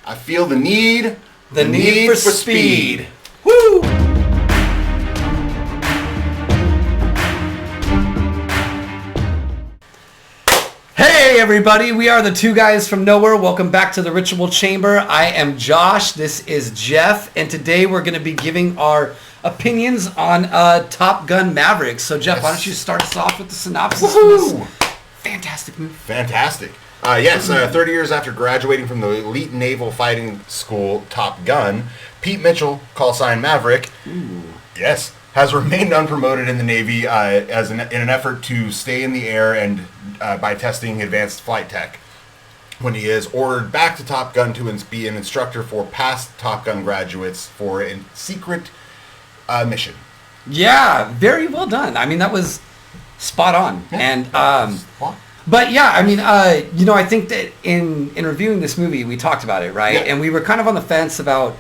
I feel the need. The need for speed. Woo! Hey everybody, we are the two guys from nowhere. Welcome back to the Ritual Chamber. I am Josh, this is Jeff, and today we're going to be giving our opinions on Top Gun Maverick. So Jeff, Why don't you start us off with the synopsis of this fantastic movie? Fantastic. 30 years after graduating from the elite naval fighting school Top Gun, Pete Mitchell, call sign Maverick, has remained unpromoted in the Navy in an effort to stay in the air and by testing advanced flight tech. When he is ordered back to Top Gun to be an instructor for past Top Gun graduates for a secret mission. Yeah, very well done. I mean, that was spot on. Yeah. And but yeah, I mean, I think that in reviewing this movie, we talked about it, right? Yeah. And we were kind of on the fence about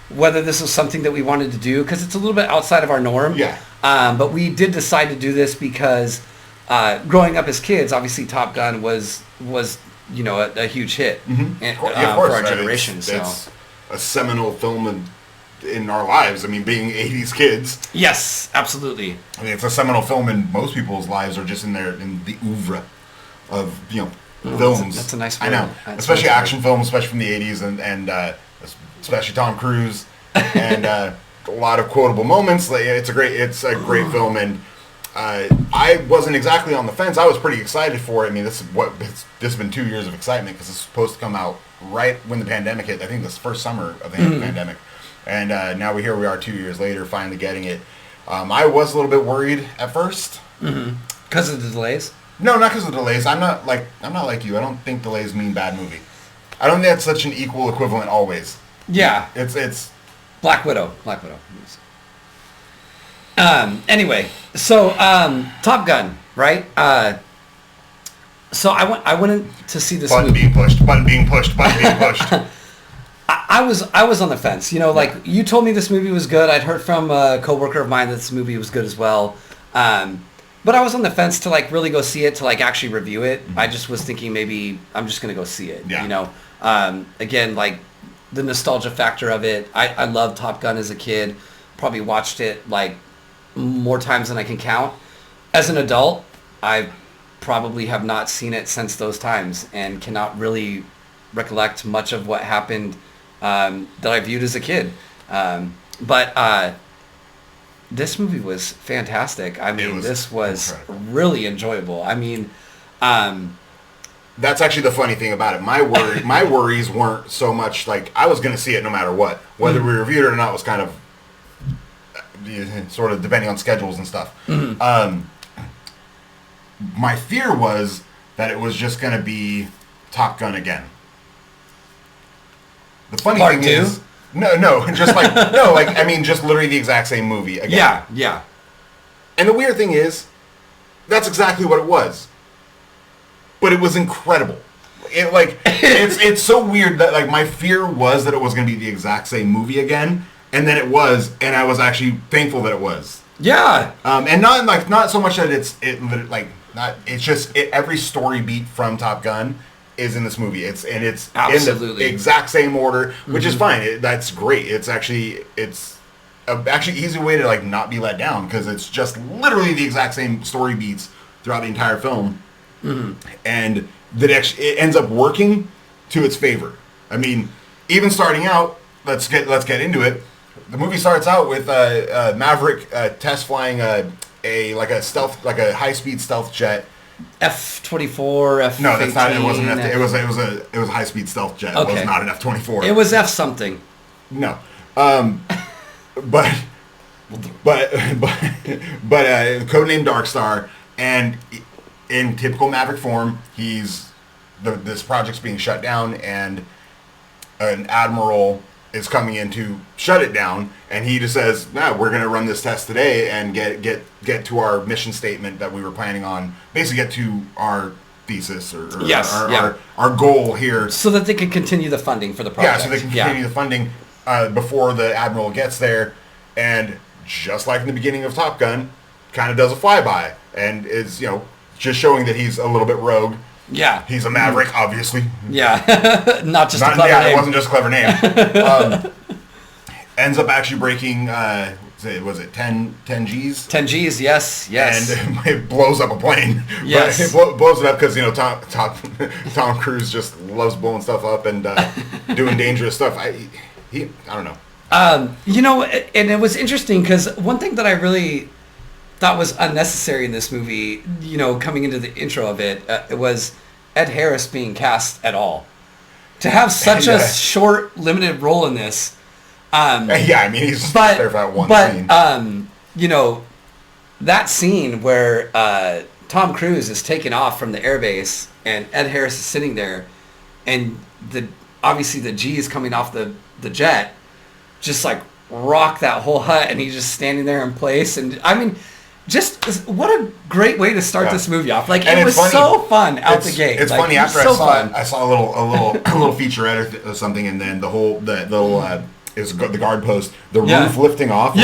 whether this was something that we wanted to do because it's a little bit outside of our norm. Yeah. But we did decide to do this because growing up as kids, obviously Top Gun was a huge hit for our generation. It's a seminal film in our lives. I mean, being 80s kids. Yes, absolutely. I mean, it's a seminal film in most people's lives, or just in the oeuvre of films. That's a nice word. I know, especially action films, especially from the 80s, and especially Tom Cruise, and a lot of quotable moments. It's a great film, and I wasn't exactly on the fence. I was pretty excited for it. I mean, this has been 2 years of excitement because it's supposed to come out right when the pandemic hit. I think this first summer of the pandemic, and now we are 2 years later, finally getting it. I was a little bit worried at first because of the delays. No, not because of the delays. I'm not like you. I don't think delays mean bad movie. I don't think that's such an equal equivalent always. Yeah. It's Black Widow. Anyway, so Top Gun, right? So I went to see this button movie. being pushed. I was on the fence. Like you told me this movie was good. I'd heard from a coworker of mine that this movie was good as well. But I was on the fence to really go see it, to actually review it. I just was thinking maybe I'm just gonna go see it. Yeah. Again, the nostalgia factor of it. I loved Top Gun as a kid. Probably watched it more times than I can count. As an adult, I probably have not seen it since those times and cannot really recollect much of what happened that I viewed as a kid. But this movie was fantastic. I mean, this was incredible. Really enjoyable. I mean, that's actually the funny thing about it. My worries weren't so much I was going to see it no matter what. Whether we reviewed it or not was kind of sort of depending on schedules and stuff. My fear was that it was just going to be Top Gun again. The funny Part thing two? is, just just literally the exact same movie again. Yeah. And the weird thing is, that's exactly what it was. But it was incredible. It's so weird that my fear was that it was going to be the exact same movie again, and then it was, and I was actually thankful that it was. Yeah. And not so much that it's just every story beat from Top Gun is in this movie. It's Absolutely. in the exact same order, which is fine. That's great. It's actually easy way to not be let down because it's just literally the exact same story beats throughout the entire film, and that it ends up working to its favor. I mean, even starting out, let's get into it. The movie starts out with Maverick test flying a high-speed stealth jet. F-24, No, that's not. It wasn't an F-18. It was a high-speed stealth jet. Okay. It was not an F-24. It was F something. No, but codename Dark Star, and in typical Maverick form, this project's being shut down, and an admiral is coming in to shut it down, and he just says, we're going to run this test today and get to our mission statement that we were planning on, basically get to our thesis or our goal here. So that they can continue the funding for the project. Yeah, so they can continue the funding before the admiral gets there, and just like in the beginning of Top Gun, kind of does a flyby, and is, just showing that he's a little bit rogue. Yeah. He's a Maverick, obviously. Yeah. Not just a clever Yeah, name. it wasn't just a clever name. Ends up actually breaking, was it 10 Gs? 10 Gs, yes. And it blows up a plane. Yes. But it blows it up because, Tom Cruise just loves blowing stuff up and doing dangerous stuff. I don't know. And it was interesting because one thing that I really thought was unnecessary in this movie, coming into the intro of it, it was Ed Harris being cast at all. To have such a short, limited role in this. He's there for that one scene. That scene where Tom Cruise is taken off from the airbase and Ed Harris is sitting there, and obviously the G is coming off the jet, just like rock that whole hut, and he's just standing there in place. And I mean, just what a great way to start this movie off. Like, and it was funny. So fun out the gate. It's funny after I saw a little featurette or something, and then the is the guard post, the roof lifting off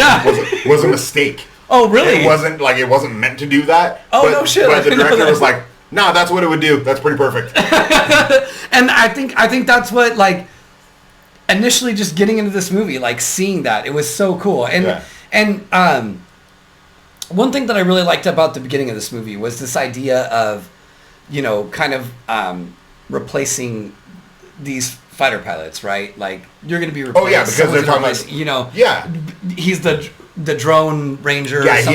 was a mistake. Oh, really? It wasn't meant to do that. Oh, no shit. But the director was like, "No, that's what it would do. That's pretty perfect." And I think that's what, like, initially just getting into this movie, like seeing that, it was so cool. And one thing that I really liked about the beginning of this movie was this idea of, kind of replacing these fighter pilots, right? Like, you're going to be replaced. Oh yeah, because they're talking about, he's the drone ranger. Yeah, he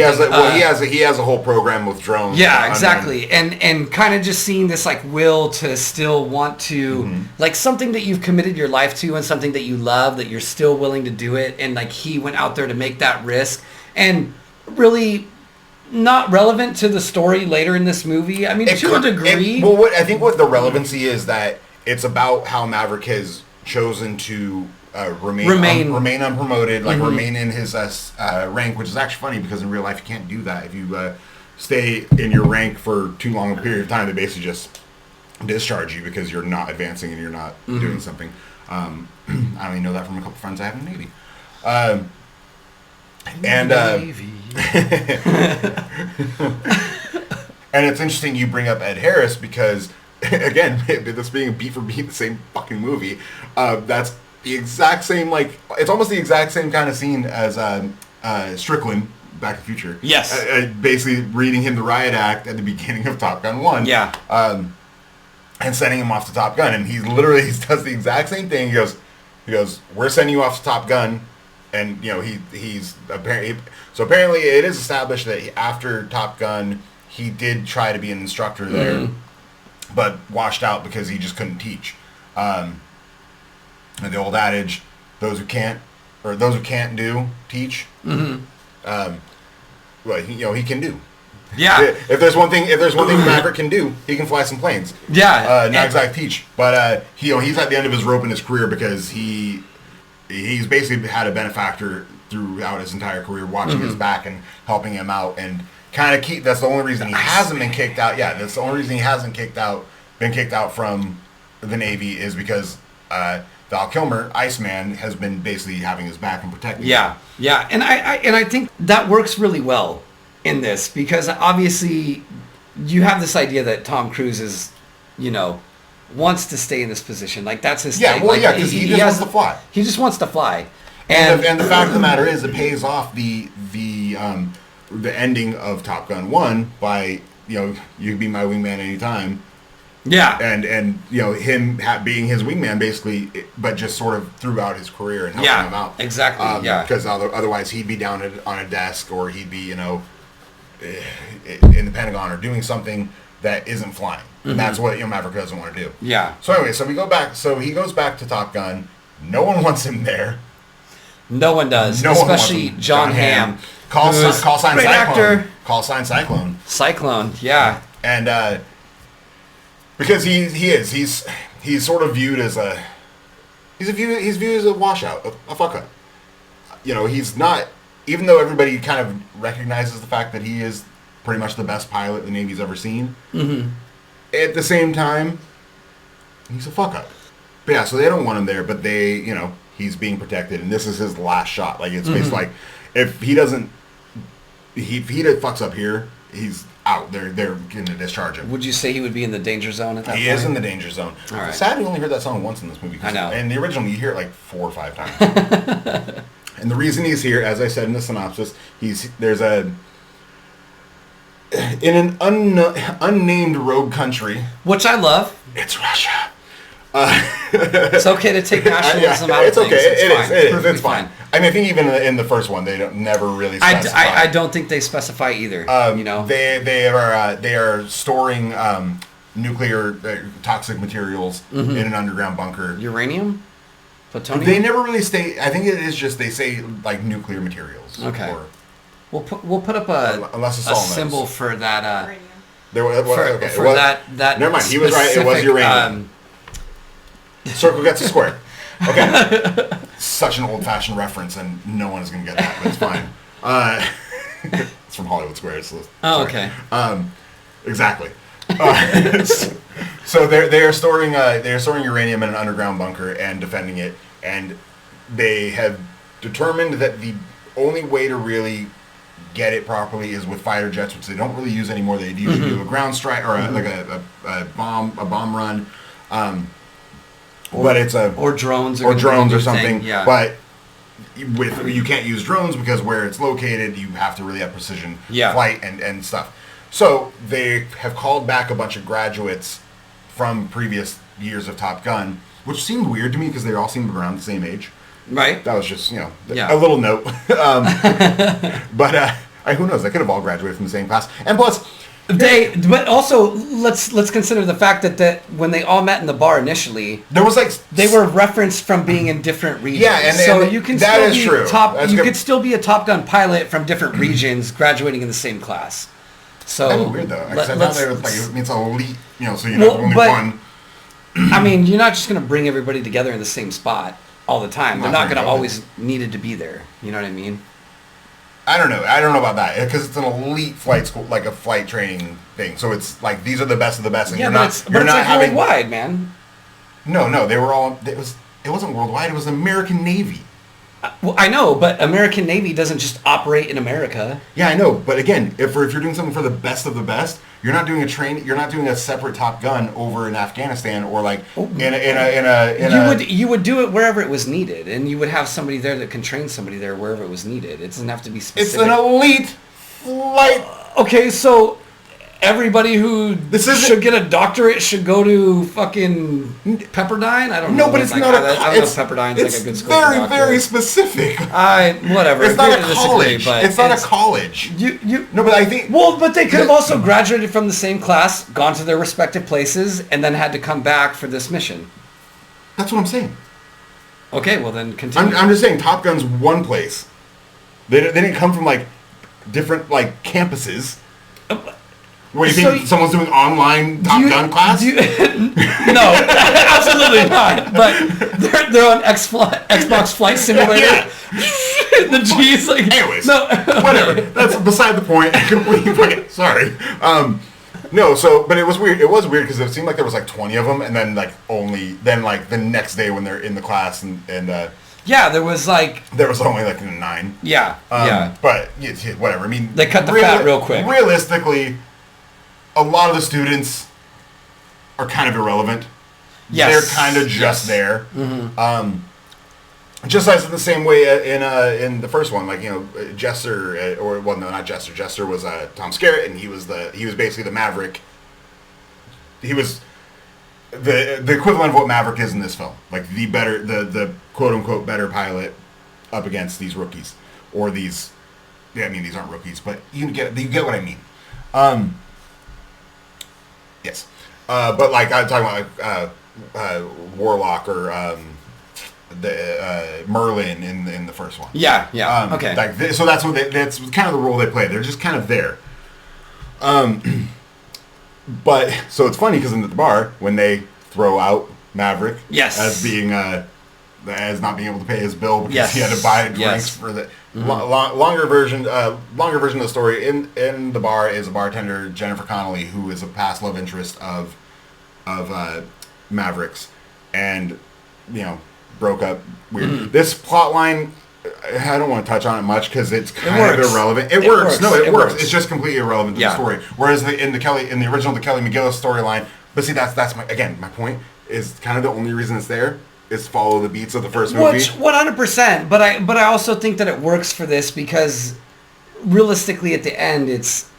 has a whole program with drones. Yeah, exactly. And kind of just seeing this like will to still want to like something that you've committed your life to and something that you love, that you're still willing to do it. And like he went out there to make that risk, and really not relevant to the story later in this movie. I mean, to a degree. I think what the relevancy is that it's about how Maverick has chosen to remain unpromoted, like remain in his rank, which is actually funny because in real life you can't do that. If you stay in your rank for too long a period of time, they basically just discharge you because you're not advancing and you're not doing something. I only know that from a couple friends I have in the Navy. And it's interesting you bring up Ed Harris because, again, this being beat for beat the same fucking movie, that's the exact same, like, it's almost the exact same kind of scene as Strickland, Back to the Future. Yes. Basically reading him the riot act at the beginning of Top Gun 1. Yeah. And sending him off to Top Gun. And he does the exact same thing. He goes, we're sending you off to Top Gun. And, he's apparently... So apparently it is established that after Top Gun, he did try to be an instructor there, but washed out because he just couldn't teach. And the old adage, those who can't do, teach. Well, he can do. Yeah. If there's one thing Maverick can do, he can fly some planes. Yeah. Not exactly teach, but he's at the end of his rope in his career because he's basically had a benefactor throughout his entire career, watching his back and helping him out, and kind of that's the only reason he hasn't been kicked out. Yeah, that's the only reason he hasn't been kicked out from the Navy is because Val Kilmer, Iceman, has been basically having his back and protecting him. Yeah, and I think that works really well in this because obviously you have this idea that Tom Cruise is, wants to stay in this position. Like that's his thing. Well, because he just wants to fly. He just wants to fly. And the fact of the matter is, it pays off the ending of Top Gun 1 by you can be my wingman anytime. Yeah. And him being his wingman basically, but just sort of throughout his career and helping him out. Exactly. Because otherwise he'd be down on a desk or he'd be in the Pentagon or doing something that isn't flying. And that's what Maverick doesn't want to do. Yeah. So anyway, he goes back to Top Gun. No one wants him there. No one does, especially John Hamm. Call sign great Cyclone. Actor. Call sign Cyclone. Cyclone, yeah. And because he's sort of viewed as he's viewed as a washout, a fuck up. He's not, even though everybody kind of recognizes the fact that he is pretty much the best pilot the Navy's ever seen. At the same time, he's a fuck up. But yeah, so they don't want him there, but they, he's being protected, and this is his last shot. Like, it's basically like, if he fucks up here, he's out. They're going to discharge him. Would you say he would be in the danger zone at that point? He is in the danger zone. All right. Sad we only heard that song once in this movie. I know. And the original, you hear it like 4 or 5 times. And the reason he's here, as I said in the synopsis, in an unnamed rogue country. Which I love. It's Russia. It's okay to take nationalism out of it's things. Okay. It's fine. fine. I mean, I think even in the first one, they don't never really specify. I don't think they specify either. They are storing nuclear toxic materials in an underground bunker. Uranium? Plutonium? They never really state. I think it is just they say like nuclear materials. Okay. Or, we'll put up a symbol for that. That never mind. He was right. It was uranium. Circle gets a square. Okay. Such an old-fashioned reference, and no one is going to get that, but it's fine. It's from Hollywood Squares. So okay. Exactly. So they're storing uranium in an underground bunker and defending it, and they have determined that the only way to really get it properly is with fighter jets, which they don't really use anymore. They usually do a ground strike or a bomb run. But it's or drones or something. Thing, yeah. But you can't use drones because where it's located, you have to really have precision flight and stuff. So they have called back a bunch of graduates from previous years of Top Gun, which seemed weird to me because they all seemed around the same age. Right. That was just a little note. But who knows? They could have all graduated from the same class. And plus. But also let's consider the fact that when they all met in the bar initially, there was they were referenced from being in different regions. Yeah, and so you can that still is be true. You could still be a Top Gun pilot from different regions, graduating in the same class. So that's weird though. I thought they were it's elite, so you know only one. I mean, you're not just going to bring everybody together in the same spot all the time. They're not going to always needed to be there. You know what I mean? I don't know about that because it's an elite flight school, like a flight training thing. So it's like these are the best of the best, and you're not having worldwide, man. No, they were all. It wasn't worldwide. It was the American Navy. Well, I know, but American Navy doesn't just operate in America. Yeah, I know, but again, if you're doing something for the best of the best, you're not doing you're not doing a separate Top Gun over in Afghanistan or like You would do it wherever it was needed, and you would have somebody there that can train somebody there wherever it was needed. It doesn't have to be specific. It's an elite flight. Okay, so everybody who should get a doctorate should go to fucking Pepperdine? I don't know. No, but it's not a college. I don't know Pepperdine's like a good school. It's very, very specific. Whatever. It's not a college. It's not a college. No, but I think... Well, but they could have also graduated from the same class, gone to their respective places, and then had to come back for this mission. That's what I'm saying. Okay, well then continue. I'm just saying Top Gun's one place. They didn't come from like different like campuses. What do you think? Someone's doing online Top Gun class? No, absolutely not. But they're on Xbox Flight Simulator. Yeah. The G's like. Anyways, no, whatever. That's beside the point. Sorry. But it was weird. It was weird because it seemed like there was like 20 of them, and then the next day when they're in the class and yeah, there was only like 9. Yeah, yeah. But whatever. I mean, they cut the fat real quick. Realistically, a lot of the students are kind of irrelevant. Yes. They're kind of just there. Mm-hmm. Just as in the same way in the first one, like Jester, not Jester. Jester was Tom Skerritt, and he was basically the Maverick. He was the equivalent of what Maverick is in this film, like the quote unquote better pilot up against these rookies or these. Yeah, I mean these aren't rookies, but you get what I mean. Yes, but like I'm talking about Warlock or the Merlin in the first one. Yeah. Okay. So that's that's kind of the role they play. They're just kind of there. But so it's funny because in the bar when they throw out Maverick, as being as not being able to pay his bill because he had to buy drinks for the longer version of the story. In the bar is a bartender, Jennifer Connelly, who is a past love interest of Maverick's, and broke up weird. This plot line I don't want to touch on it much because it's kind of works. irrelevant. It works. No, it works. works. It's just completely irrelevant to the story. Whereas in the original the Kelly McGillis storyline, but see that's my point is kind of the only reason it's there is follow the beats of the first movie. Which 100%, but I also think that it works for this because realistically at the end it's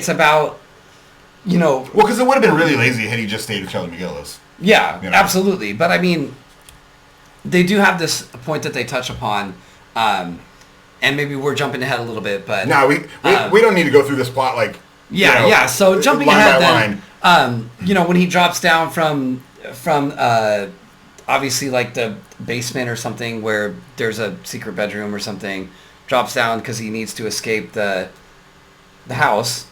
about, you know. Well, because it would have been really lazy had he just stayed with Kelly McGillis. Yeah, you know? Absolutely. But I mean, they do have this point that they touch upon, and maybe we're jumping ahead a little bit, but no, we don't need to go through this plot like So jumping line ahead, by then, you know, when he drops down from obviously like the basement or something where there's a secret bedroom or something, drops down because he needs to escape the house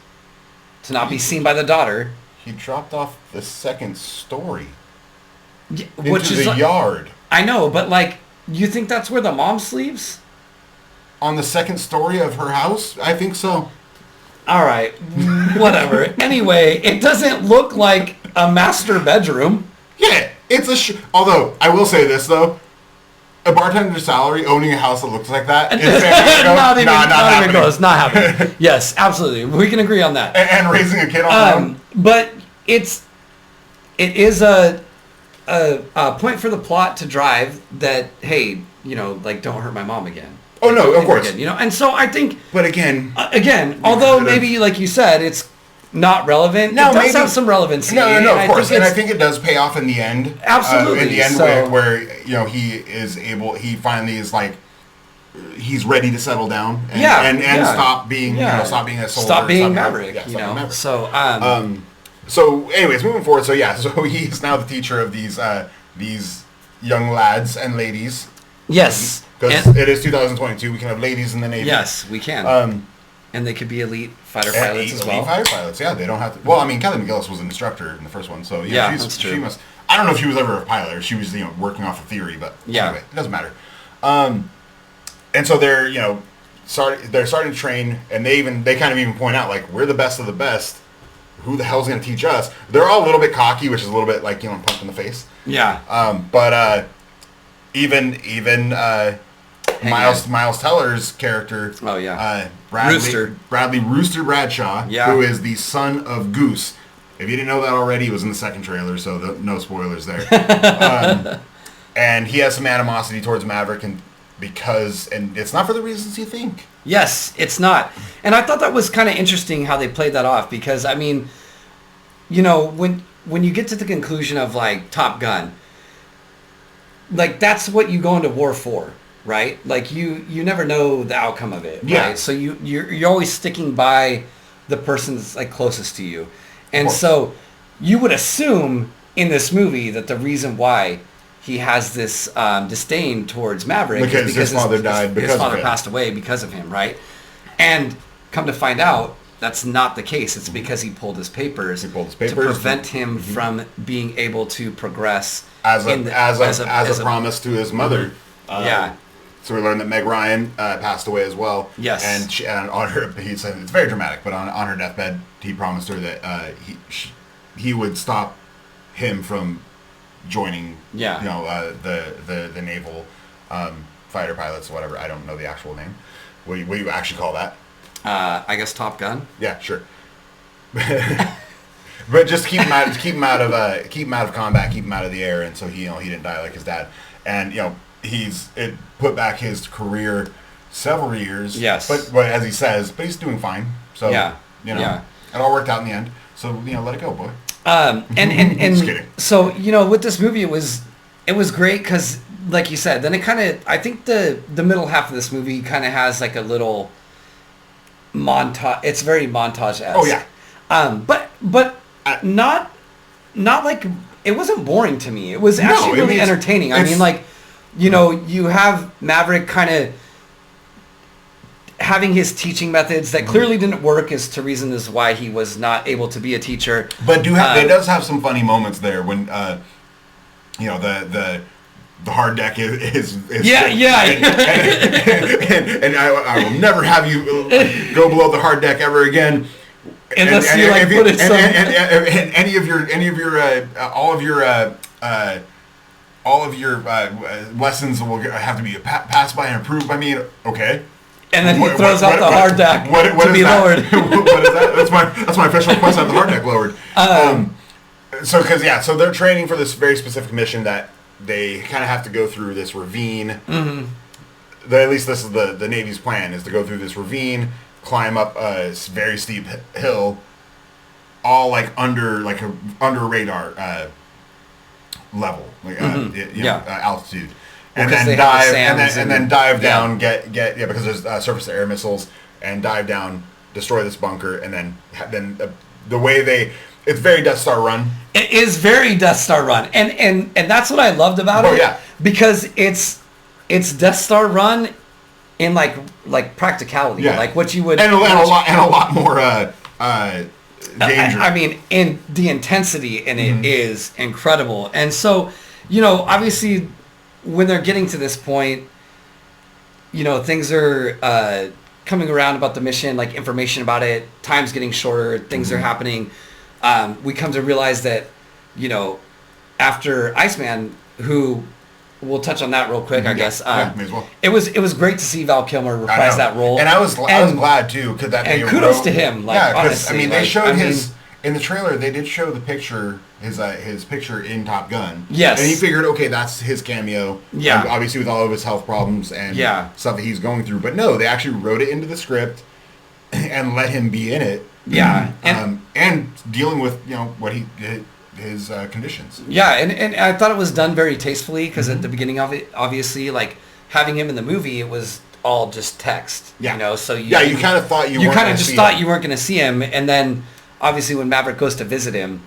to not be seen by the daughter. He dropped off the second story Which into is the yard. I know, but like, you think that's where the mom sleeps? On the second story of her house? I think so. All right, whatever. Anyway, it doesn't look like a master bedroom. Yeah, it's although, I will say this, though. A bartender's salary owning a house that looks like that is not even close. Not happening. Yes, absolutely. We can agree on that. And raising a kid on their own. But it is a point for the plot to drive that, hey, you know, like, don't hurt my mom again. Oh, no, of course. Again, you know, and so I think... But again... although maybe, like you said, it's not relevant, it does have some relevancy. No, of course. And I think it does pay off in the end. Absolutely. In the end, where, you know, he finally is like... He's ready to settle down and stop being a soldier. Stop being Maverick, you know. Maverick. So, anyways, moving forward. So he's now the teacher of these young lads and ladies. Yes. Because it is 2022, we can have ladies in the Navy. Yes, we can. And they could be elite fighter pilots as well. Elite fighter pilots, yeah. They don't have to. Well, I mean, Kelly McGillis was an instructor in the first one, so that's true. She must. I don't know if she was ever a pilot. Or she was, working off a theory, but anyway, it doesn't matter. And so they're, they're starting to train, and they kind of even point out, like, we're the best of the best. Who the hell's going to teach us? They're all a little bit cocky, which is a little bit like, punched in the face. Yeah. But even Miles Teller's character. Oh yeah. Bradley Rooster Bradshaw, yeah. who is the son of Goose. If you didn't know that already, he was in the second trailer, so no spoilers there. And he has some animosity towards Maverick, and it's not for the reasons you think. Yes, it's not. And I thought that was kind of interesting how they played that off, because I mean, when you get to the conclusion of like Top Gun, like that's what you go into war for, right? Like you never know the outcome of it, yeah. Right? So you're always sticking by the person that's like closest to you. And so you would assume in this movie that the reason why he has this disdain towards Maverick is because his father died because his father of him. passed away because of him, right? And come to find out, that's not the case. It's because he pulled his papers to prevent him from being able to progress as a promise to his mother. Yeah. So we learned that Meg Ryan passed away as well. Yes. And on her, he said it's very dramatic, but on her deathbed, he promised her that he would stop him from joining. Yeah. The naval fighter pilots or whatever. I don't know the actual name. What do you actually call that? I guess Top Gun. Yeah, sure. But just keep him out of combat, keep him out of the air, and so he didn't die like his dad. And it put back his career several years. Yes. But as he says, but he's doing fine. So it all worked out in the end. So let it go, boy. And Just kidding. So with this movie, it was great because, like you said, then it kind of, I think the middle half of this movie kind of has like a little montage. It's very montage-esque. Oh yeah. But not like, it wasn't boring to me. It was actually really entertaining. I mean, like, you have Maverick kind of having his teaching methods that clearly didn't work as to reason as why he was not able to be a teacher. But it does have some funny moments there when the hard deck is yeah. And I will never have you go below the hard deck ever again. Unless you put it and any of your all of your lessons will have to be passed by and approved by me. Okay. And then he throws out the hard deck to be lowered. What is that? That's my official request. Have the hard deck lowered. So they're training for this very specific mission that they kind of have to go through this ravine. Mm-hmm. At least this is the Navy's plan, is to go through this ravine, climb up a very steep hill, all like under radar level, like altitude. And then dive down, because there's surface to air missiles, and dive down, destroy this bunker, and then the way it's very Death Star Run. It is very Death Star Run, and that's what I loved about it. Yeah, because it's Death Star Run in like practicality, like what you would, and a lot more danger. I mean, in the intensity in it is incredible, and so obviously, when they're getting to this point, things are coming around about the mission, like information about it, time's getting shorter, things are happening. We come to realize that, after Iceman, who we'll touch on that real quick, I guess. May as well. It was great to see Val Kilmer reprise that role, and I was glad too, because and kudos to him. Like, honestly, they showed in the trailer. They did show the picture, his picture in Top Gun. Yes, and he figured, okay, that's his cameo. Yeah, obviously with all of his health problems and stuff that he's going through. But no, they actually wrote it into the script and let him be in it. Yeah, and dealing with what his conditions. Yeah, and I thought it was done very tastefully, because at the beginning of it, obviously, like having him in the movie, it was all just text. Yeah, so you kind of thought you weren't going to see him, and then obviously when Maverick goes to visit him,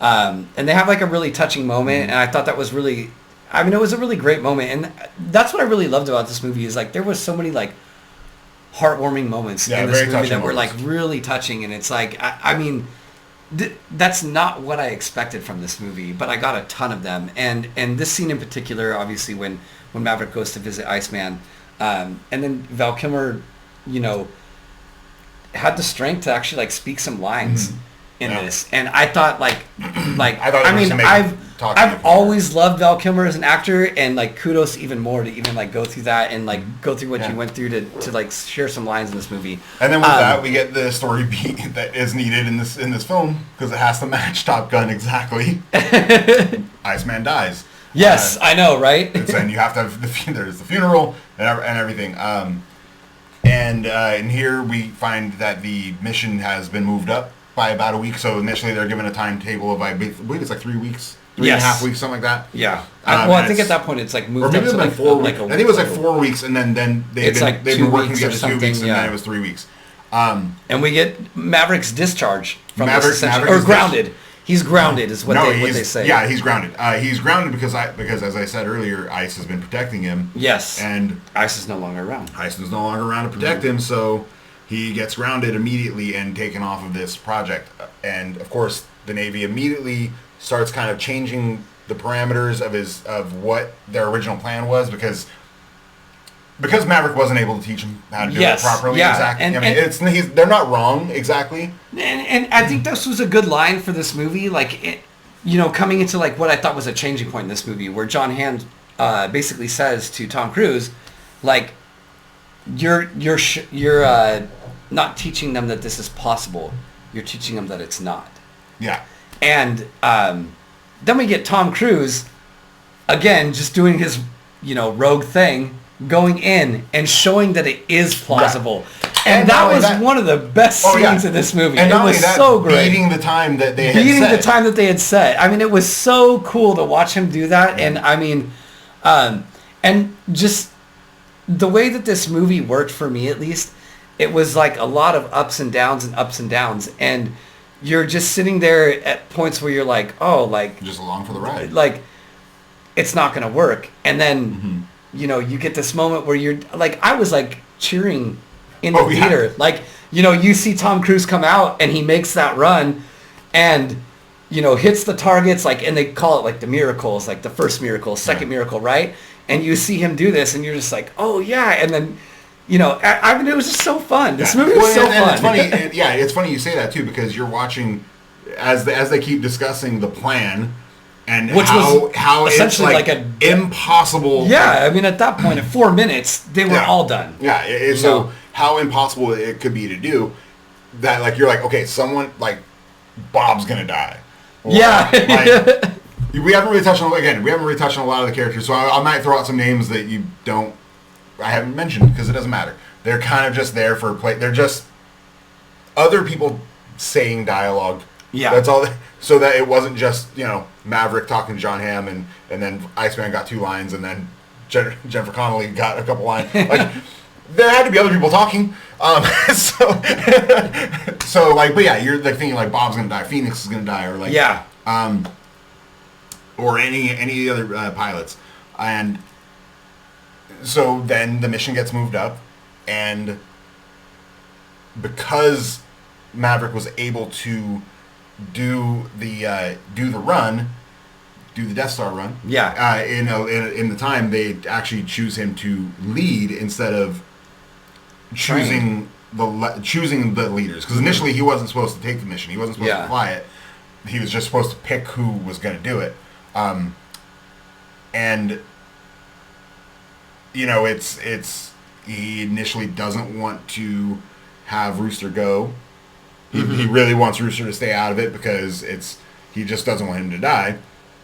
and they have like a really touching moment, and I thought that was really, it was a really great moment, and that's what I really loved about this movie, is like there was so many like heartwarming moments in this movie that were like really touching, and it's like that's not what I expected from this movie, but I got a ton of them, and this scene in particular, obviously when Maverick goes to visit Iceman, and then Val Kilmer, had the strength to actually like speak some lines in this, and I thought I've always loved Val Kilmer as an actor, and like kudos even more to even like go through that and like go through what you went through to like share some lines in this movie. And then with that, we get the story beat that is needed in this film, because it has to match Top Gun exactly. Iceman dies. Yes, I know, right? And you have to have there's the funeral and everything. And here we find that the mission has been moved up by about a week. So initially they're given a timetable of, I believe it's like 3 weeks, 3.5 weeks, something like that. Yeah. I think at that point it's like moved up to like 4 weeks. I think it was like 4 weeks, and then they've been working together 2 weeks, and then it was 3 weeks. And we get Maverick's discharge from Maverick or grounded. He's grounded, is what they say. Yeah, he's grounded. He's grounded because as I said earlier, ICE has been protecting him. Yes. And ICE is no longer around. ICE is no longer around to protect him, so he gets grounded immediately and taken off of this project. And of course, the Navy immediately starts kind of changing the parameters of what their original plan was, because Maverick wasn't able to teach him how to do it properly. Yeah. Exactly. They're not wrong exactly. And I think this was a good line for this movie, like coming into like what I thought was a changing point in this movie, where John Hamm basically says to Tom Cruise, like, you're not teaching them that this is possible. You're teaching them that it's not. Yeah. And then we get Tom Cruise again, just doing his rogue thing, going in and showing that it is plausible. Yeah. And that was one of the best scenes in this movie. And it was so great. Beating the time that they had set. I mean, it was so cool to watch him do that. And I mean, and just the way that this movie worked for me, at least, it was like a lot of ups and downs. And you're just sitting there at points where you're like, oh, like, just along for the ride. Like, it's not going to work. And then, you get this moment where you're like, I was like cheering in the theater. Like, you see Tom Cruise come out and he makes that run and, hits the targets, like, and they call it like the miracles, like the first miracle, second miracle, right? And you see him do this and you're just like, oh yeah. And then, I mean, it was just so fun. This movie was so fun. It's funny. It's funny you say that too, because you're watching as they keep discussing the plan. And which was how essentially it's like a impossible. Yeah, I mean, at that point, at 4 minutes, they were all done. Yeah, so how impossible it could be to do that, like, you're like, okay, someone, like, Bob's gonna die. Or, like, we haven't really touched on a lot of the characters, so I might throw out some names that I haven't mentioned, because it doesn't matter. They're kind of just there for play. They're just other people saying dialogue. Yeah. That's all. So that it wasn't just, Maverick talking to John Hamm, and then Iceman got 2 lines, and then Jennifer Connelly got a couple lines. Like, there had to be other people talking. So like, but yeah, you're like thinking like Bob's gonna die, Phoenix is gonna die, or like or any other pilots, and so then the mission gets moved up, and because Maverick was able to do the Death Star run. Yeah. In the time, they actually choose him to lead instead of choosing the leaders, because initially he wasn't supposed to take the mission. He wasn't supposed to fly it. He was just supposed to pick who was going to do it. And it's he initially doesn't want to have Rooster go. He really wants Rooster to stay out of it because he just doesn't want him to die,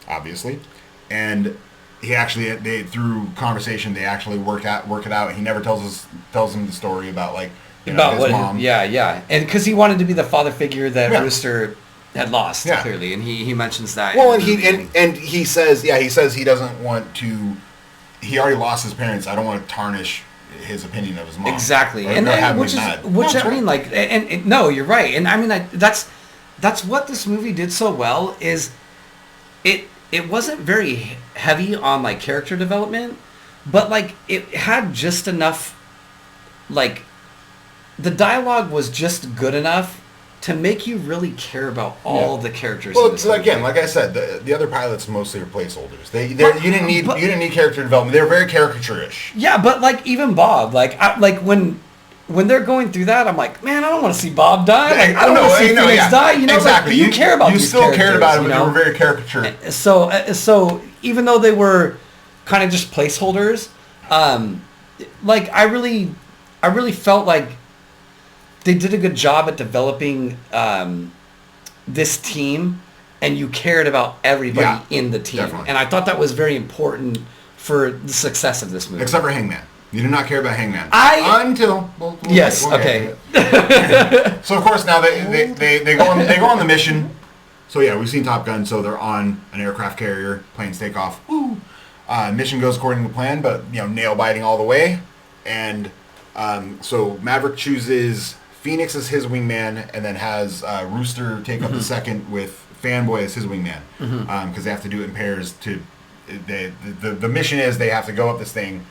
obviously. And through conversation they actually work it out. He never tells him the story about like about his mom. And because he wanted to be the father figure that Rooster had lost clearly, and he mentions that. Well, and he says he doesn't want to. He already lost his parents. I don't want to tarnish his opinion of his mom. Exactly, and I mean, like, and no, you're right, and I mean that's what this movie did so well is it wasn't very heavy on like character development, but like it had just enough, like the dialogue was just good enough to make you really care about all the characters. Well, so again, like I said, the other pilots mostly were placeholders. You didn't need character development. They were very caricature-ish. Yeah, but like even Bob, like when they're going through that, I'm like, man, I don't want to see Bob die. Like I don't want to see Phoenix die. Exactly. Like, you care about these still cared about them, but they were very caricature. So even though they were kind of just placeholders, like I really felt like they did a good job at developing this team, and you cared about everybody in the team. Definitely. And I thought that was very important for the success of this movie. Except for Hangman. You did not care about Hangman. Until... Yes, okay. So, of course, now they go on the mission. So, yeah, we've seen Top Gun, so they're on an aircraft carrier. Planes take off. Woo! Mission goes according to plan, but, nail-biting all the way. And so Maverick chooses Phoenix as his wingman, and then has Rooster take up the second with Fanboy as his wingman, because they have to do it in pairs. The mission is they have to go up this thing,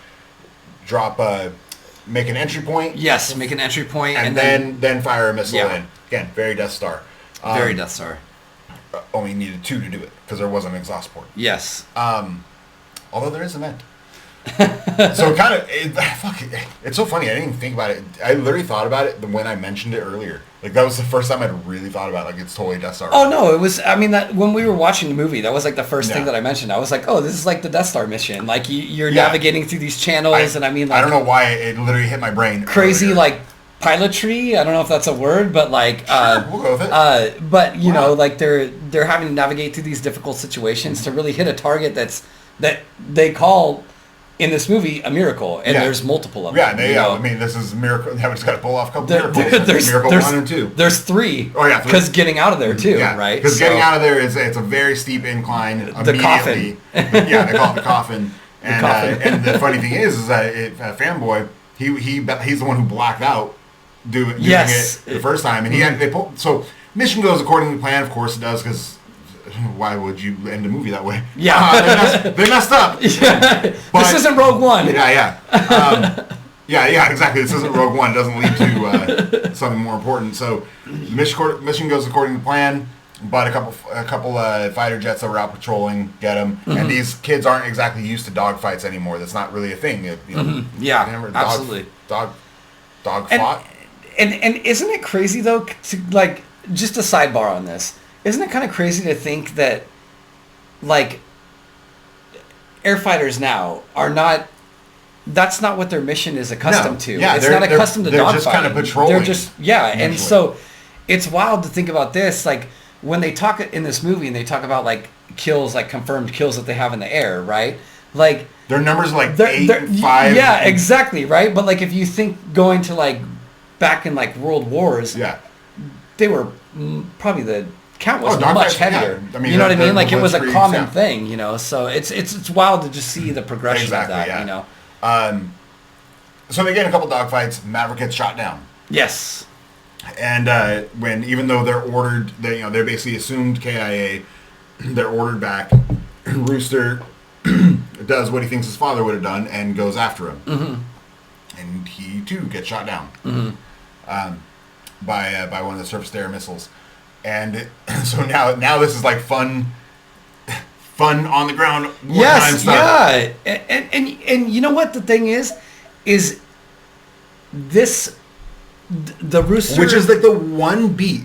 make an entry point. Yes, make an entry point, and then fire a missile in. Again, very Death Star. Very Death Star. Only needed 2 to do it because there was an exhaust port. Yes. Although there is a vent. So it's so funny. I didn't even think about it. I literally thought about it when I mentioned it earlier. Like that was the first time I'd really thought about it. Like it's totally Death Star. Oh no, it was. I mean, that when we were watching the movie, that was like the first thing that I mentioned. I was like, oh, this is like the Death Star mission. Like you're navigating through these channels, and I mean, like, I don't know why it literally hit my brain. Crazy earlier. Like pilotry. I don't know if that's a word, but like, sure, we'll go with it. But you know, like they're having to navigate through these difficult situations to really hit a target that they call in this movie a miracle, and there's multiple of them. I mean, this is a miracle. They just got to pull off a couple miracles. There's miracle 1 and 2. There's 3. Oh yeah, because getting out of there too, right? Because getting out of there it's a very steep incline. The coffin. They call it the coffin. And the funny thing is that Fanboy, he's the one who blacked out doing it the first time, and they pull. So mission goes according to plan. Of course it does, because why would you end a movie that way? Yeah. They messed up. But, this isn't Rogue One. Exactly. This isn't Rogue One. It doesn't lead to something more important. So mission goes according to plan. But a couple fighter jets that were out patrolling get them. And these kids aren't exactly used to dogfights anymore. That's not really a thing. Yeah, absolutely. Dog fought. And isn't it crazy, though, to, like, just a sidebar on this, isn't it kind of crazy to think that like air fighters now are not. That's not what their mission is accustomed to. Yeah, it's not accustomed to dogfighting. They're just kind of patrolling. They're just and so it's wild to think about this. Like when they talk in this movie and they talk about like kills, like confirmed kills that they have in the air, right? Like their numbers are like 8 and 5. Yeah, exactly, right? But like if you think going to like back in like World Wars, they were probably the count was much heavier. Yeah. I mean, you know what I mean? Like it was a common thing, you know. So it's wild to just see the progression of that, you know. So they get in a couple dogfights. Maverick gets shot down. Yes. And even though they're ordered, they're basically assumed KIA. They're ordered back. Rooster does what he thinks his father would have done and goes after him. Mm-hmm. And he too gets shot down by one of the surface-to-air missiles. And so now this is like fun on the ground. Yes, yeah. And you know what the thing is this the Rooster, which is like the one beat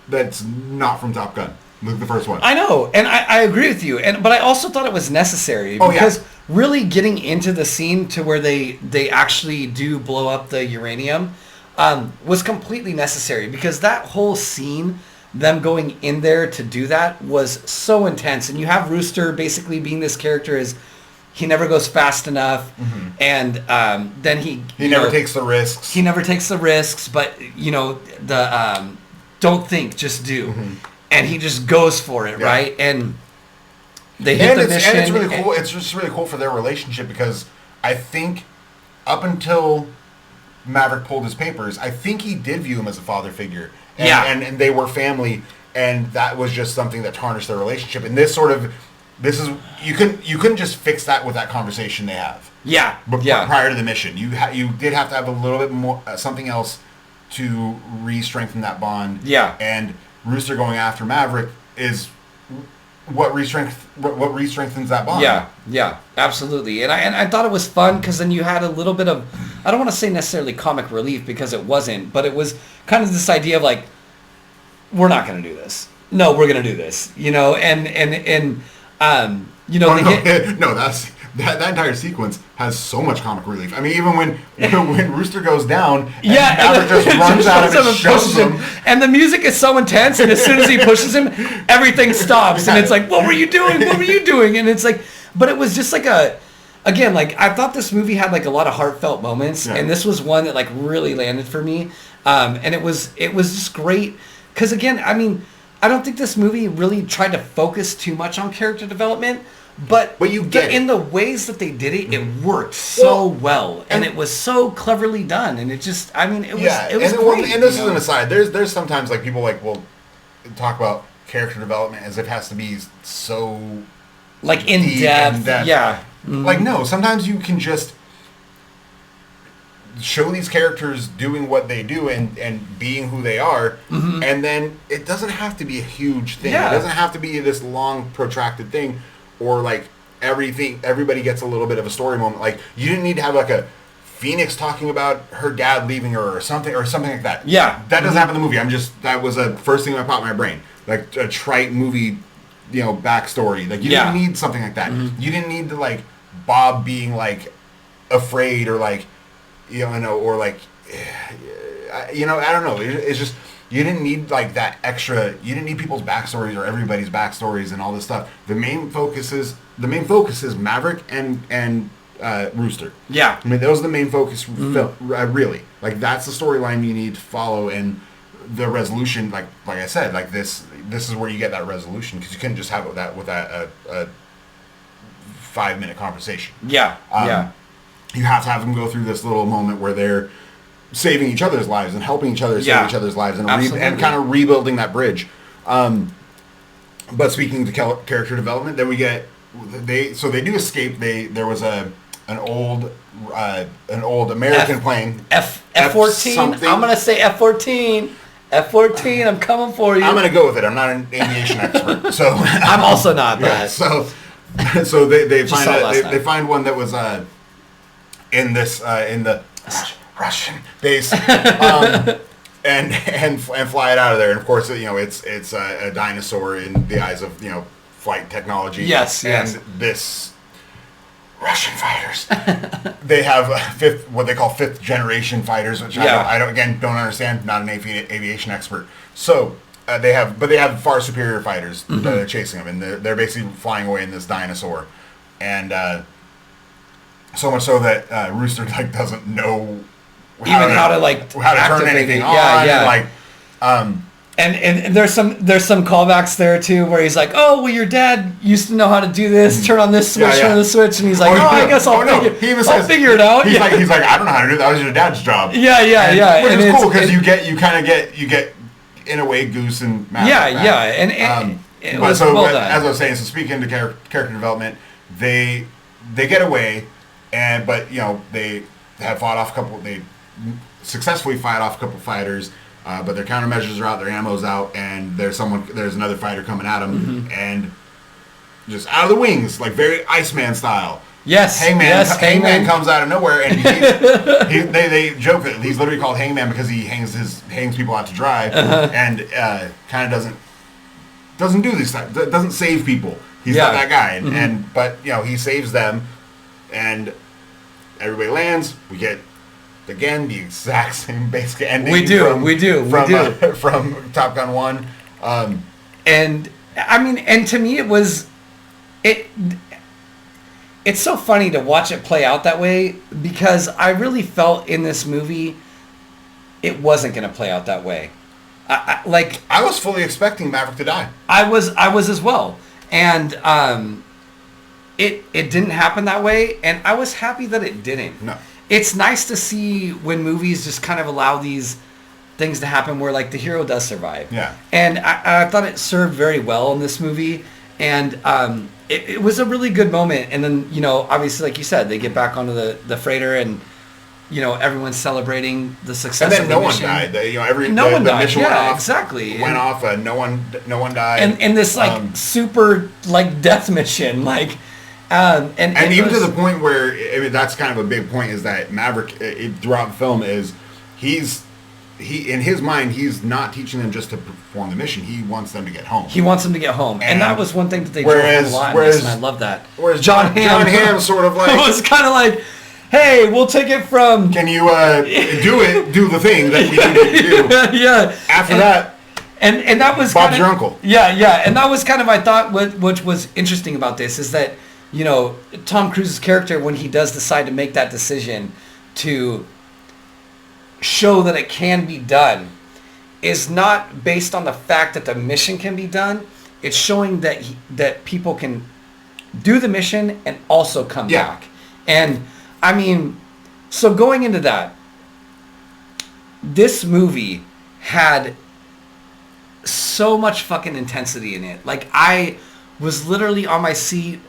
that's not from Top Gun, the first one. I know, and I agree with you, but I also thought it was necessary because really getting into the scene to where they actually do blow up the uranium was completely necessary, because that whole scene, them going in there to do that, was so intense. And you have Rooster basically being this character is he never goes fast enough, and then he never takes the risks. He never takes the risks, but the don't think, just do, and he just goes for it, right? And they hit the mission. And it's really cool. It's just really cool for their relationship, because I think up until Maverick pulled his papers, I think he did view him as a father figure. And they were family, and that was just something that tarnished their relationship. And you couldn't just fix that with that conversation they have. Prior to the mission, you did have to have a little bit more something else to re-strengthen that bond. And Rooster going after Maverick is what re-strengthens that bond. Yeah, absolutely. And I thought it was fun, because then you had a little bit of, I don't want to say necessarily comic relief, because it wasn't, but it was kind of this idea of like, we're not going to do this. No, we're going to do this. That entire sequence has so much comic relief. I mean, even when Rooster goes down, and Maverick just runs out of it, shoves him, and the music is so intense, and as soon as he pushes him, everything stops, and it's like, what were you doing? What were you doing? And it's like, but it was just like again, like I thought this movie had like a lot of heartfelt moments, and this was one that like really landed for me, and it was just great, because again, I mean, I don't think this movie really tried to focus too much on character development. But you get in the ways that they did it, it worked so well, and it was so cleverly done, and it just, I mean, it was great. And this is an aside. There's sometimes like people like will talk about character development as if it has to be so like in depth. Yeah. Mm-hmm. Like no, sometimes you can just show these characters doing what they do and being who they are, and then it doesn't have to be a huge thing. It doesn't have to be this long protracted thing. Or like everybody gets a little bit of a story moment. Like you didn't need to have like a Phoenix talking about her dad leaving her or something like that. Yeah, that doesn't happen in the movie. That was a first thing that popped in my brain, like a trite movie, backstory. Like you didn't need something like that. You didn't need to like Bob being like afraid or like or like I don't know. It's just. You didn't need like that extra. You didn't need people's backstories or everybody's backstories and all this stuff. The main focus is Maverick and Rooster. Yeah, I mean those are the main focus. Really, like that's the storyline you need to follow, and the resolution. Like I said, like this is where you get that resolution, because you couldn't just have it with a 5-minute conversation. You have to have them go through this little moment where they're saving each other's lives and helping each other save each other's lives and kind of rebuilding that bridge. But speaking to character development, then we get they do escape. There was an old American plane F-14. I'm gonna say F-14. F-14. I'm coming for you. I'm gonna go with it. I'm not an aviation expert, so I'm also not. But so they find one that was in the Russian base, and fly it out of there. And of course, it's a dinosaur in the eyes of flight technology. Yes, and yes. this Russian fighters, they have what they call fifth generation fighters, which I don't understand. Not an aviation expert. So they have far superior fighters chasing them, and they're basically flying away in this dinosaur, and so much so that Rooster like doesn't know how to turn anything on. And there's some callbacks there too where he's like, oh well, your dad used to know how to do this, turn on this switch, turn on this switch, and he's like, I guess I'll figure it out. He's like, I don't know how to do that. That was your dad's job. Which is cool because you get in a way Goose and Maverick. And it was well done. As I was saying, so speaking to character development, they get away, but they have fought off they successfully fight off a couple fighters. But their countermeasures are out, their ammo's out, and there's another fighter coming at them, and just out of the wings, like very Iceman style. Yes, Hangman comes out of nowhere, and they joke that he's literally called Hangman because he hangs people out to dry, and kind of doesn't do these stuff, doesn't save people. He's not that guy, but he saves them, and everybody lands. We get. Again, the exact same basic ending. We do. From Top Gun 1. And to me it's so funny to watch it play out that way because I really felt in this movie it wasn't going to play out that way. I was fully expecting Maverick to die. I was as well. And it didn't happen that way, and I was happy that it didn't. No. It's nice to see when movies just kind of allow these things to happen where, like, the hero does survive. Yeah. And I thought it served very well in this movie. And it was a really good moment. And then, obviously, like you said, they get back onto the freighter and, everyone's celebrating the success of the mission. And then no one died. No one died. Mission went off, exactly. Went off. No one died. And this, super, death mission, and even to the point where that's kind of a big point is that Maverick throughout the film is he in his mind he's not teaching them just to perform the mission. He wants them to get home. And that was one thing that they drove home a lot in this, and I love that. Whereas John Hamm sort of like was kind of like, hey, we'll take it from. Can you do the thing that we need to do? Yeah. After that. And that was Bob's your uncle. Yeah, and that was kind of I thought which was interesting about this is that. Tom Cruise's character, when he does decide to make that decision to show that it can be done, is not based on the fact that the mission can be done. It's showing that people can do the mission and also come back. And, so going into that, this movie had so much fucking intensity in it. Like, I was literally on my seat.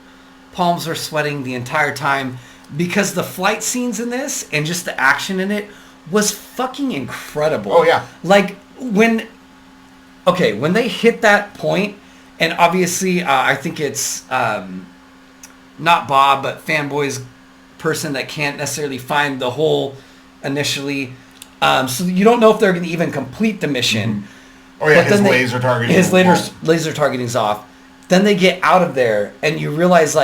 Palms were sweating the entire time because the flight scenes in this and just the action in it was fucking incredible. Oh, yeah. Like, when they hit that point, and obviously I think it's not Bob, but Fanboy's person that can't necessarily find the hole initially. So you don't know if they're going to even complete the mission. Mm-hmm. Oh, yeah, his laser targeting. His laser targeting's off. Then they get out of there, and you realize,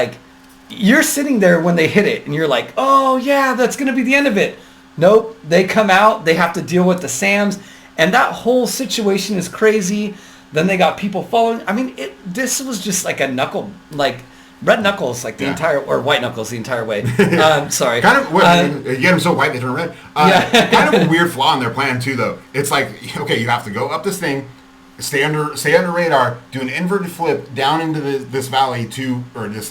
you're sitting there when they hit it, and you're like, oh, yeah, that's going to be the end of it. Nope. They come out. They have to deal with the SAMs, and that whole situation is crazy. Then they got people following. This was just like a knuckle, red knuckles, the entire, or white knuckles the entire way. Sorry. Kind of, you get them so white they turn red. Kind of a weird flaw in their plan, too, though. It's like, okay, you have to go up this thing, stay under radar, do an inverted flip down into this valley or this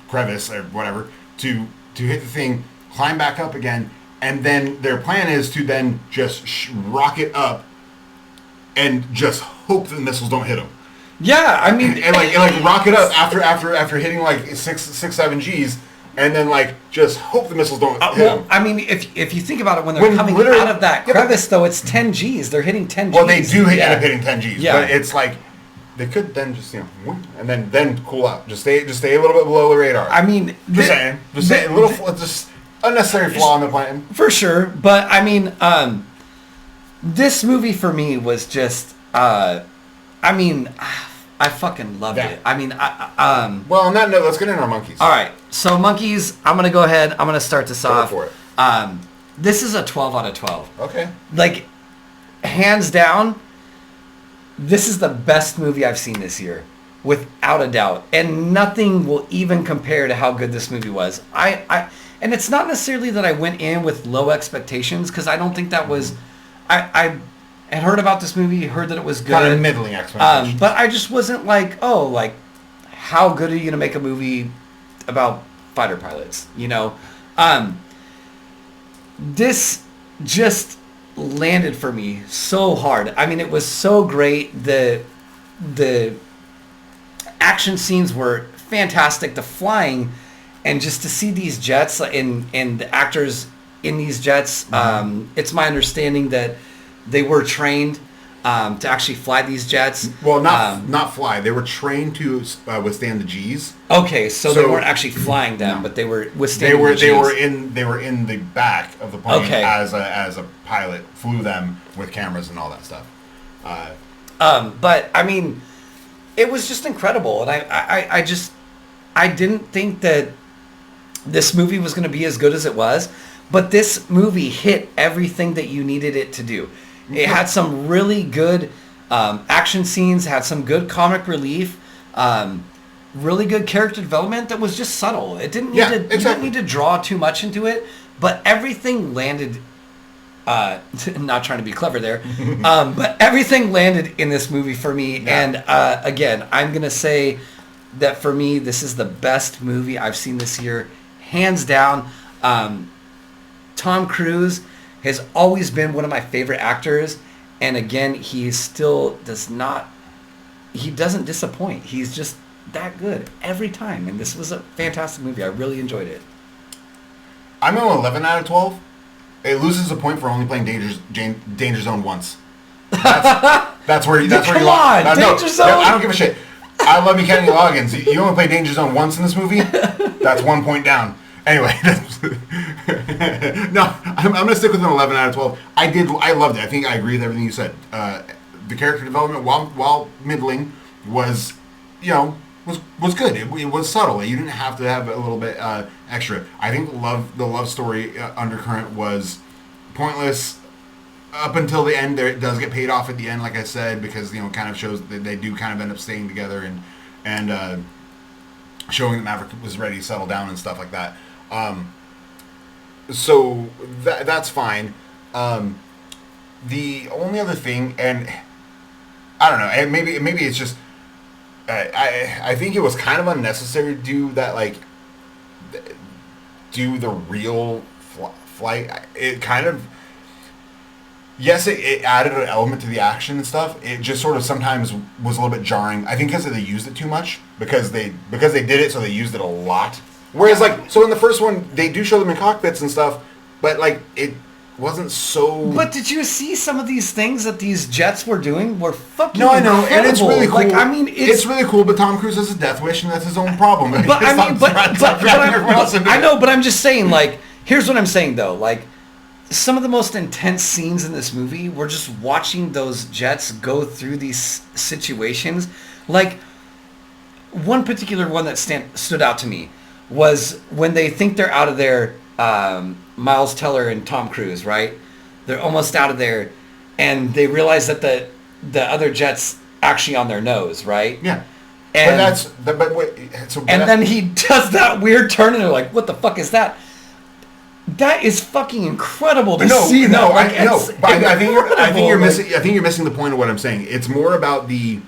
crevice or whatever to hit the thing, climb back up again, and then their plan is to then just rocket up and just hope the missiles don't hit them. Yeah, and rocket up after hitting 6-7 Gs. And then, just hope the missiles don't hit them. If you think about it, when they're coming out of that crevice, though, it's 10 Gs. They're hitting 10 Gs. Well, they do end up hitting 10 Gs. Yeah. But it's they could then just, and then cool out. Just stay a little bit below the radar. Just saying. Just unnecessary flaw in the plan. For sure. But, this movie for me was just, I fucking loved it. I mean, well, on that note, let's get into our monkeys. All right, so monkeys. I'm gonna go ahead. I'm gonna start this off. Go for it. This is a 12 out of 12. Okay. Like, hands down, this is the best movie I've seen this year, without a doubt. And nothing will even compare to how good this movie was. And it's not necessarily that I went in with low expectations, because I don't think that was... I had heard about this movie, heard that it was good. Kind of middling expectations. But I just wasn't like, oh, like, how good are you going to make a movie about fighter pilots, you know? This just landed for me so hard. I mean, it was so great. The action scenes were fantastic. The flying, and just to see these jets and the actors in these jets. It's my understanding that they were trained to actually fly these jets. Well, not fly. They were trained to withstand the G's. Okay, so they weren't actually flying them, but they were withstanding the G's. They were in the back of the plane as a pilot, flew them with cameras and all that stuff. But I mean, it was just incredible, and I didn't think that this movie was going to be as good as it was, but this movie hit everything that you needed it to do. It had some really good action scenes, had some good comic relief, really good character development that was just subtle. It didn't need you didn't need to draw too much into it, but everything landed. Not trying to be clever there, but everything landed in this movie for me. Yeah. And again, I'm gonna say that for me, this is the best movie I've seen this year, hands down. Tom Cruise has always been one of my favorite actors, and again, he still doesn't disappoint. He's just that good every time, and this was a fantastic movie. I really enjoyed it. I'm an 11 out of 12. It loses a point for only playing Danger Zone once. That's where you Danger Zone. I don't give a shit. I love you, Kenny Loggins. You only play Danger Zone once in this movie. That's 1 point down. Anyway, no, I'm going to stick with an 11 out of 12. I loved it. I think I agree with everything you said. The character development, while middling, was good. It was subtle. You didn't have to have a little bit extra. I think the love story undercurrent was pointless up until the end. There, it does get paid off at the end, like I said, because kind of shows that they do kind of end up staying together and showing that Maverick was ready to settle down and stuff like that. So that's fine. The only other thing, and I don't know, and maybe it's just I think it was kind of unnecessary to do that, like do the real flight. It kind of, yes, it added an element to the action and stuff. It just sort of sometimes was a little bit jarring. I think because they used it too much, because they did it, so they used it a lot. Whereas, so in the first one, they do show them in cockpits and stuff, but, it wasn't so... But did you see some of these things that these jets were doing were fucking No, I know, incredible. and it's really cool. It's really cool, but Tom Cruise has a death wish, and that's his own problem. I know, but I'm just saying, here's what I'm saying, though. Some of the most intense scenes in this movie were just watching those jets go through these situations. One particular one that stood out to me was when they think they're out of there, Miles Teller and Tom Cruise, right? They're almost out of there, and they realize that the other jet's actually on their nose, right? Yeah. And then he does that weird turn, and they're like, "What the fuck is that?" That is fucking incredible to see. I think you're missing the point of what I'm saying. It's more about the.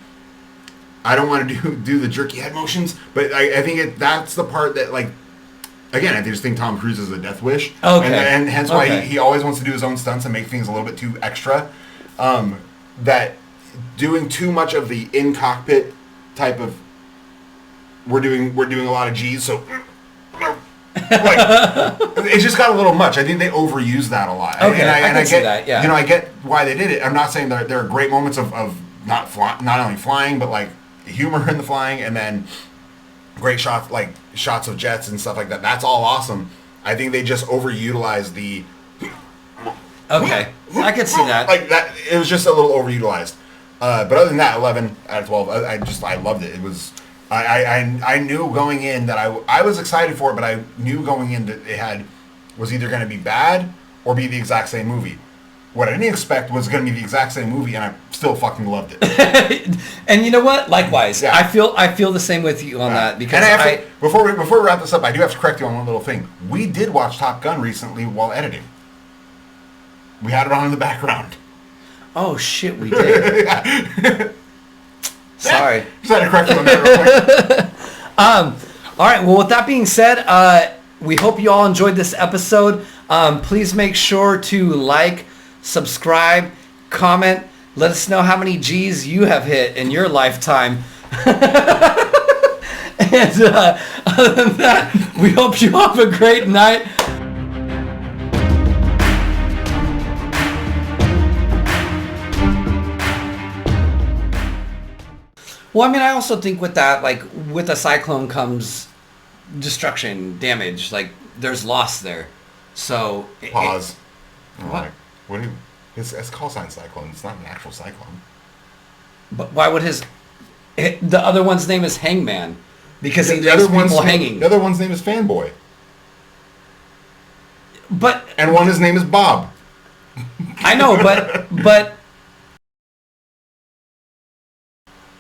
I don't want to do the jerky head motions, but I think that's the part that, again, I just think Tom Cruise is a death wish. Okay. And hence why he always wants to do his own stunts and make things a little bit too extra. That doing too much of the in-cockpit type of, we're doing a lot of G's, so... it just got a little much. I think they overused that a lot. Okay, I can see get that, yeah. I get why they did it. I'm not saying that there are great moments of not only flying, but humor in the flying, and then great shots of jets and stuff like that. That's all awesome. I think they just overutilized the. Okay, I could see that. That it was just a little overutilized. But other than that, 11 out of 12. I loved it. It was. I knew going in that I was excited for it, but I knew going in that it was either going to be bad or be the exact same movie. What I didn't expect was going to be the exact same movie, and I still fucking loved it. And you know what? Likewise, Yeah. I feel the same with you on that because before we wrap this up, I do have to correct you on one little thing. We did watch Top Gun recently while editing. We had it on in the background. Oh shit, we did. Sorry. Just had to correct you on that real quick. All right. Well, with that being said, we hope you all enjoyed this episode. Please make sure to like, subscribe, comment. Let us know how many G's you have hit in your lifetime. And other than that, we hope you have a great night. Well, I mean, I also think with that, like, with a cyclone comes destruction, damage. Like, there's loss there. So... Pause. What? What do you... It's call sign cyclone. It's not an actual cyclone. But why would the other one's name is Hangman? Because he leaves people hanging. The other one's name is Fanboy. But... And his name is Bob. I know, but...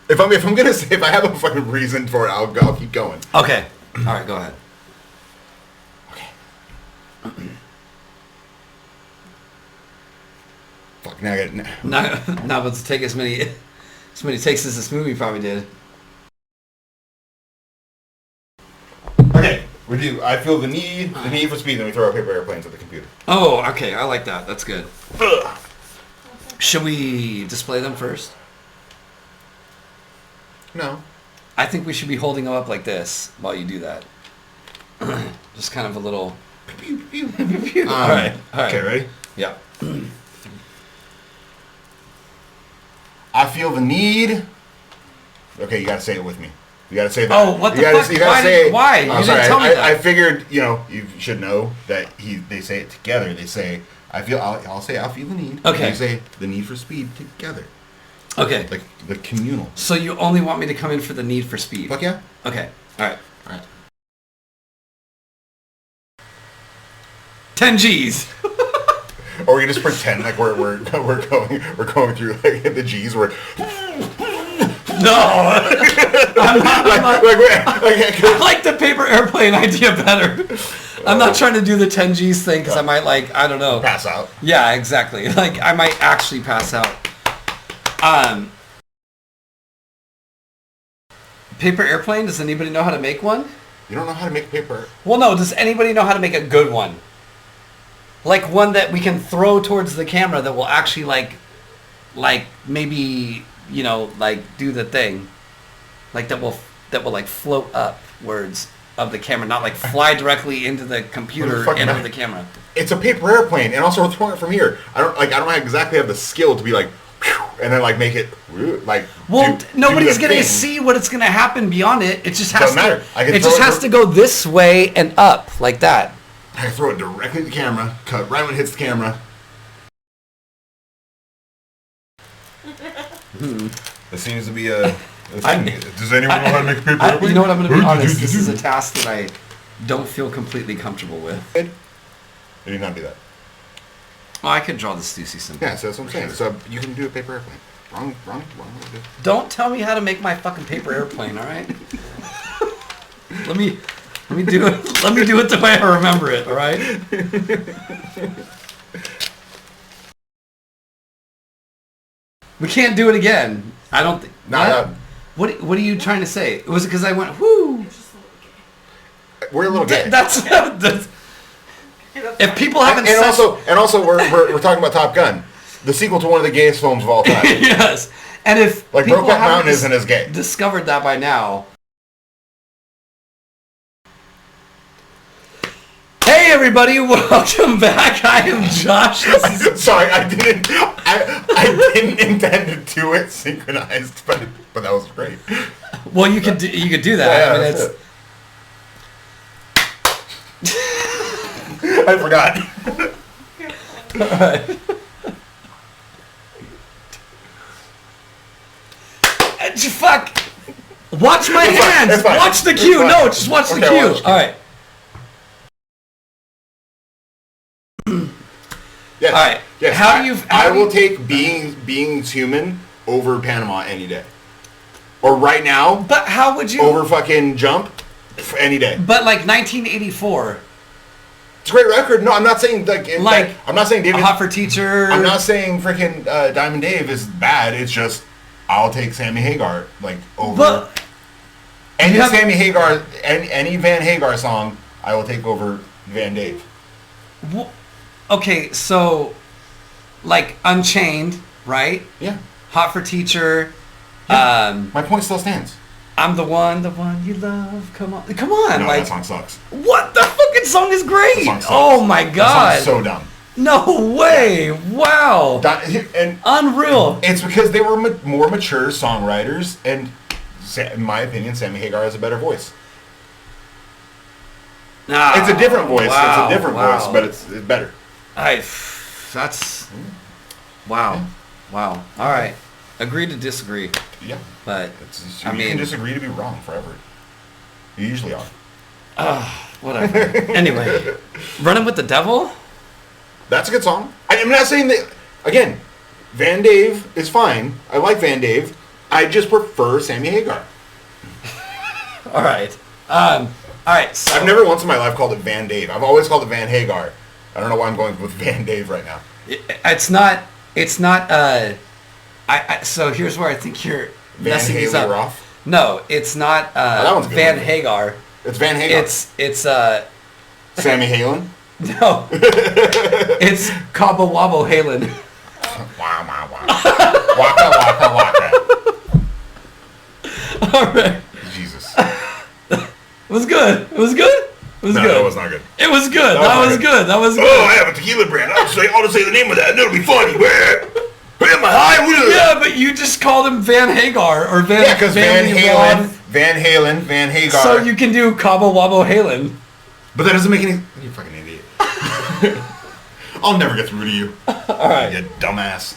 If I'm gonna say, if I have a fucking reason for it, I'll keep going. Okay. All right, go ahead. Okay. Fuck, now I got it. Not about to take as many takes as this movie probably did. Okay, we do. I feel the need for speed. Then we throw our paper airplanes at the computer. Oh, okay. I like that. That's good. Should we display them first? No. I think we should be holding them up like this while you do that. Just kind of a little... Pew, pew, pew. All right. Okay, ready? Yeah. I feel the need... Okay, you gotta say it with me. You gotta say that. Oh, what the fuck? You gotta say it. Why? You didn't tell me that. I figured, you should know that they say it together. They say, I'll say I feel the need. Okay. You say the need for speed together. Okay. Like the communal. So you only want me to come in for the need for speed? Fuck yeah. Okay. All right. All right. 10 G's. Or we can just pretend like we're going through like the G's. We're no. I like the paper airplane idea better. I'm not trying to do the 10 G's thing because I might I don't know. Pass out. Yeah, exactly. Like I might actually pass out. Paper airplane, does anybody know how to make one? You don't know how to make paper. Well, no, does anybody know how to make a good one? Like one that we can throw towards the camera that will actually like maybe, like do the thing. Like that will like float upwards of the camera, not like fly directly into the computer and over the camera. It's a paper airplane, and also we're throwing it from here. I don't exactly have the skill to be like, and then like make it like. Well, nobody's gonna see what it's gonna happen beyond it. It just has to. It just has to go this way and up like that. I can throw it directly at the camera. Cut right when it hits the camera. This seems to be a thing. Does anyone know how to make a paper airplane? You know what? I'm gonna be honest. This is a task that I don't feel completely comfortable with. I did not do that. Oh, I could draw the Stussy symbol. Yeah, so that's what I'm saying. So you can do a paper airplane. Wrong way to do it. Don't tell me how to make my fucking paper airplane, all right? Let me do it. Let me do it the way I remember it, all right? We can't do it again. I don't think. What are you trying to say? Was it because I went whoo? We're a little gay. That's if people haven't and also we're talking about Top Gun, the sequel to one of the gayest films of all time. Yes, and if like Brokeback Mountain isn't as gay. Discovered that by now. Hey everybody, welcome back. I am Josh. Sorry, I didn't intend to do it synchronized, but that was great. Well, you could do that. Yeah, I mean, it's. I forgot. All right. Watch my hands. It's fine. Watch the It's cue. fine. No, just watch the Okay, cue. watch the cue. All right. Yes. All right. Yes. I will take being human over Panama any day. Or right now, But how would you? over fucking Jump any day. But like 1984, It's a great record. No, I'm not saying I'm not saying David. Hot for Teacher. I'm not saying freaking Diamond Dave is bad. It's just I'll take Sammy Hagar over But any you have- Sammy Hagar any Van Hagar song. I will take over Van Dave. okay, so like Unchained, right? Yeah. Hot for Teacher. My point still stands. I'm the one you love. Come on. No, like that song sucks. what? The fucking song is great. That song sucks. Oh my god. That song's so dumb. No way. Wow. And Unreal. it's because they were more mature songwriters, and in my opinion, Sammy Hagar has a better voice. Ah, It's a different voice. wow, It's a different wow. voice, but it's better. That's wow. Wow. All right. Agree to disagree. Yeah. But You can disagree to be wrong forever. You usually are. whatever. Anyway, Running with the Devil? That's a good song. I'm not saying that. Again, Van Dave is fine. I like Van Dave. I just prefer Sammy Hagar. All right. All right. So I've never once in my life called it Van Dave. I've always called it Van Hagar. I don't know why I'm going with Van Dave right now. It's not. So here's where I think you're Van messing these Haley up. Roth. No, it's not that one's a good Van one. Hagar. It's Van Hagar. It's Sammy Halen. no. It's Cabo Wabo Halen. Wah, wah, wah. Waka, waka, waka. All right. Jesus. It was good. It was good. It was No, good. that was not good. It was good. was That not was good. good. That was good. Oh, I have a tequila brand. I'll just say the name of that, and it'll be funny. Where am I high? Yeah, but you just called him Van Hagar or Van. Yeah, because Van Halen, Roth. Van Hagar. So you can do Cabo Wabo Halen. But that doesn't make any. You fucking idiot. I'll never get through to you. All right. You dumbass.